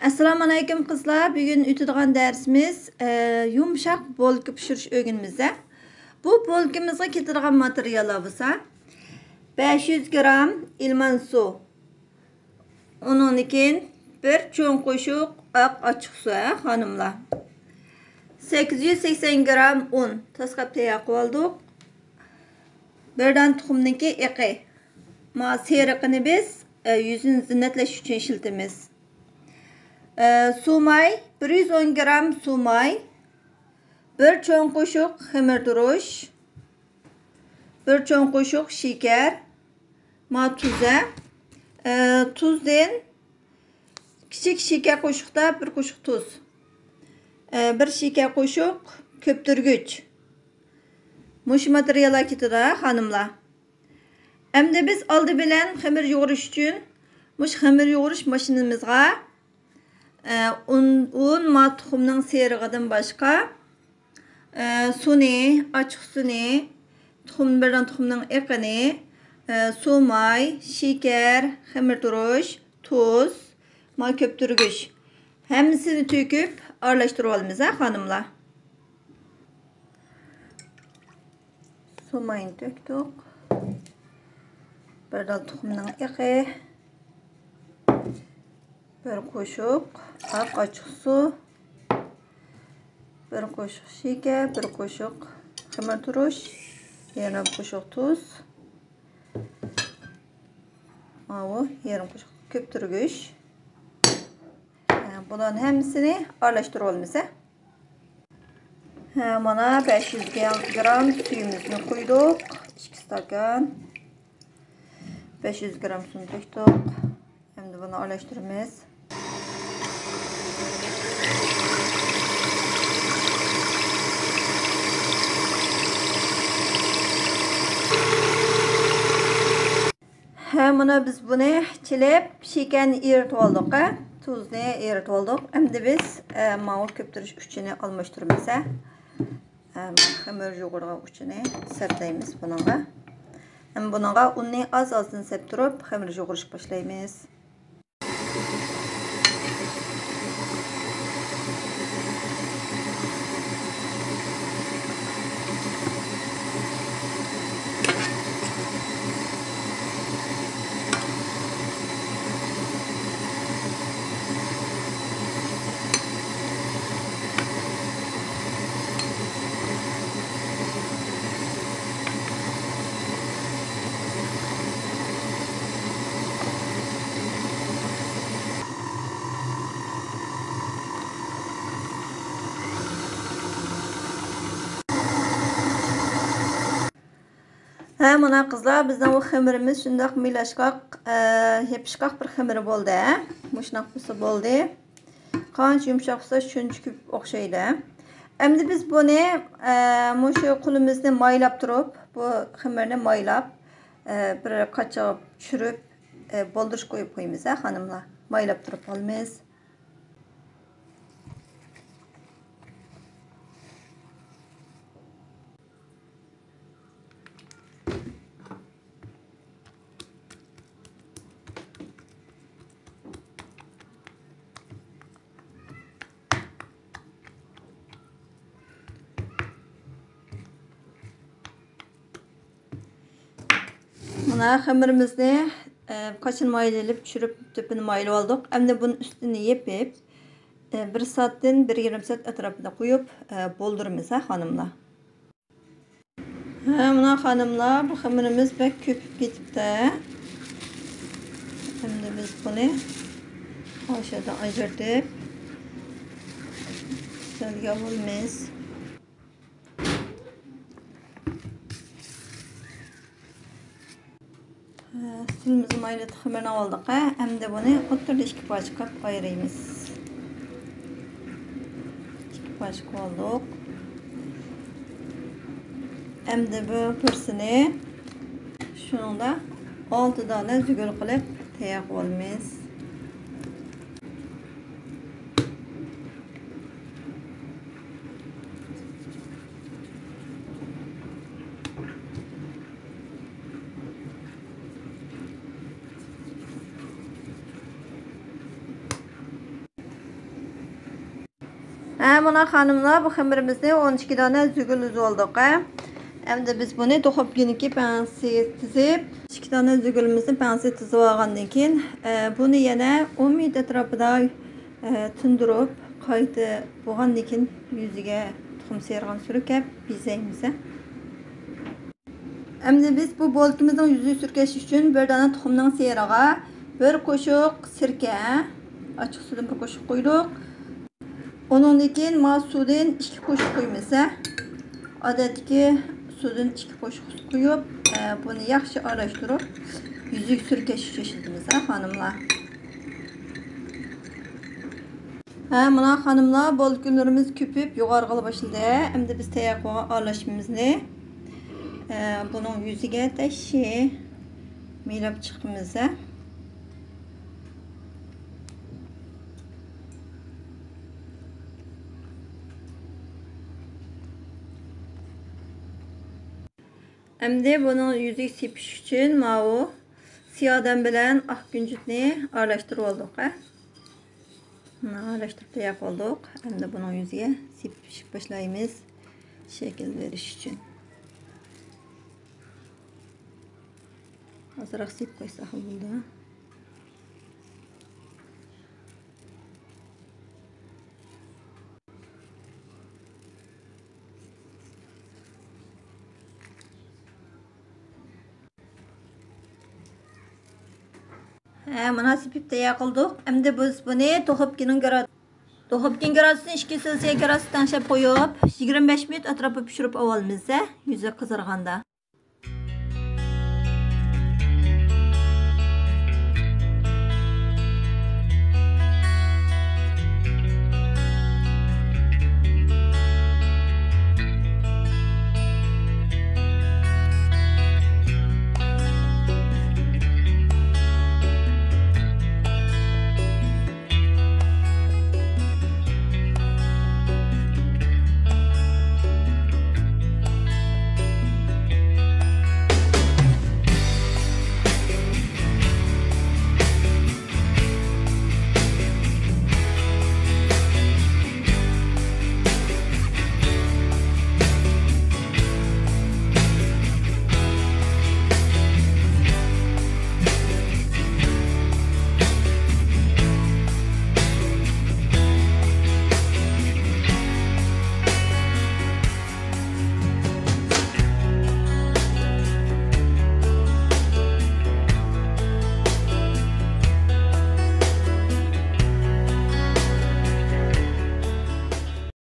Assalomu alaykum qizlar. Bugun o'tadigan darsimiz yumshoq bolka pishirish o'rganimizda. Bu bolkamizga ketadigan materiallar bo'lsa 500 gram ilman suv. Onun keyin bir cho'ng qo'shiq oq ochiq suv, xonimlar. 880 gram un tasqab tayyor qildik. Birdan tuxumniki iqi. Ma seriqini biz yüzünü zinetleş için işletimiz. Sumay 110 gram sumay, bir cho'ng qo'shiq xamir turush, bir cho'ng qo'shiq shakar, ma tuza, tuzdan kichik shakar qo'shiqda bir qo'shiq tuz, bir shakar qo'shiq ko'ptirgich. Mush materiallar ketadi xonimlar. Endi biz oldi bilan xamir yo'g'irish uchun mush xamir yo'g'irish mashinamizga un ma tuxumning serig'idan boshqa suni, ochiq suni, tuxumning iqini, sumay, shakar, xamir turush, tuz, ma ko'ptirgich. Hammasini to'kib aralashtirib olamiz, xonimlar. Sumayni to'kdik. Birdan tuxumning iqi, bir qo'shiq oq ochiq suv, bir qo'shiq shakar, bir qo'shiq xamir turush, yana bir qo'shiq tuz, yarım qo'shiq ko'ptirgich. Bularni hammasini aralashtirib olamiz. Mana 500 gram suyimizni qo'ydik. 2 stakan 500 gram suvni to'kdik. Endi buni aralashtiramiz. Mana biz buni chilib, shakarni eritib oldik, tuzni eritib oldik. Endi biz ma'ul ko'ptirish uchini almashtiramiz. Xamir yo'g'irgan uchini septaymiz bunga. Hem bunga unni az-azdan sep turib, xamir yo'g'irish boshlaymiz. Mana qizlar, bizden o xamirimiz şundaq milaşqaq, yapışqaq bir xamiri bo'ldi. Muşnaq bo'lsa bo'ldi. Qancha yumshoq bo'lsa shuncha ko'p o'xshaydi. Endi biz buni mushu qo'limizni maylab turib, bu xamirni maylab, bir qachab tushirib, bo'ldirish qo'yib qo'yamiz, xonimlar. Maylab turib olamiz. Mana xamirimizni qachon maylalab tushirib, tüpünü maylı olduk. Endi bunun üstünü yepib, 1 saatdan 1,5 saat atrofida qo'yib bo'ldiramiz, xonimlar. Mana xonimlar, bu xamirimiz bek ko'pib ketibdi. Endi biz buni qoshiqdan ajratib solga olamiz. Suyumuzni maylatib xamirni oldik. Endi buni o'rtada 2 parchaga ayiramiz. 2 parchaga oldik. Endi bu birsini shunda 6 dona zugul qilib tayyor qilamiz. Mana xanımlar, bu xəmirimizni 12 dana zügül olduq. Endi biz bunu to'xobginiki pansiga tizib, 2 dana zügülimizni pansiga tizib olgandan keyin, bunu yana 10 minut atrofida tindirib, qayta bo'lgandan keyin yuziga tuxum serg'an surkab bezaymiz. Endi biz bu boltimizning yuziga surkash uchun bir dana tuxumning serig'iga bir qoshiq sirka, ochiq suvdan bir qoshiq qo'ydik. Ondan keyin sudan 2 qoshiq qo'ymiz. Odatdagi sudan 2 qoshiq qo'yib, buni yaxshi aralashtirib, yuziga surkash uchun ishlatamiz, xonimlar. Mana xonimlar, boltkunlarimiz ko'pib, yuqorg'ila boshladi. Endi biz tayyor qilgan aralashmamizni bunun yüzüge taşı milab chiqimiz. Endi bunun yüzüge sepish uchun mau siyodan bilan oq kunjutni aralashtirib oldik. Aralashtirib tayyor qildik. Endi bunun yüzüge sepish boshlaymiz shakl berish uchun. Azroq sepib qo'ysak bo'ldi. Mana sepib tayyor qildik. Endi biz buni to'xobgin gradusini 2 Selsiya gradusdan tashlab qo'yib, 25 minut atrofida pishirib olamiz, yuzi qizarganda.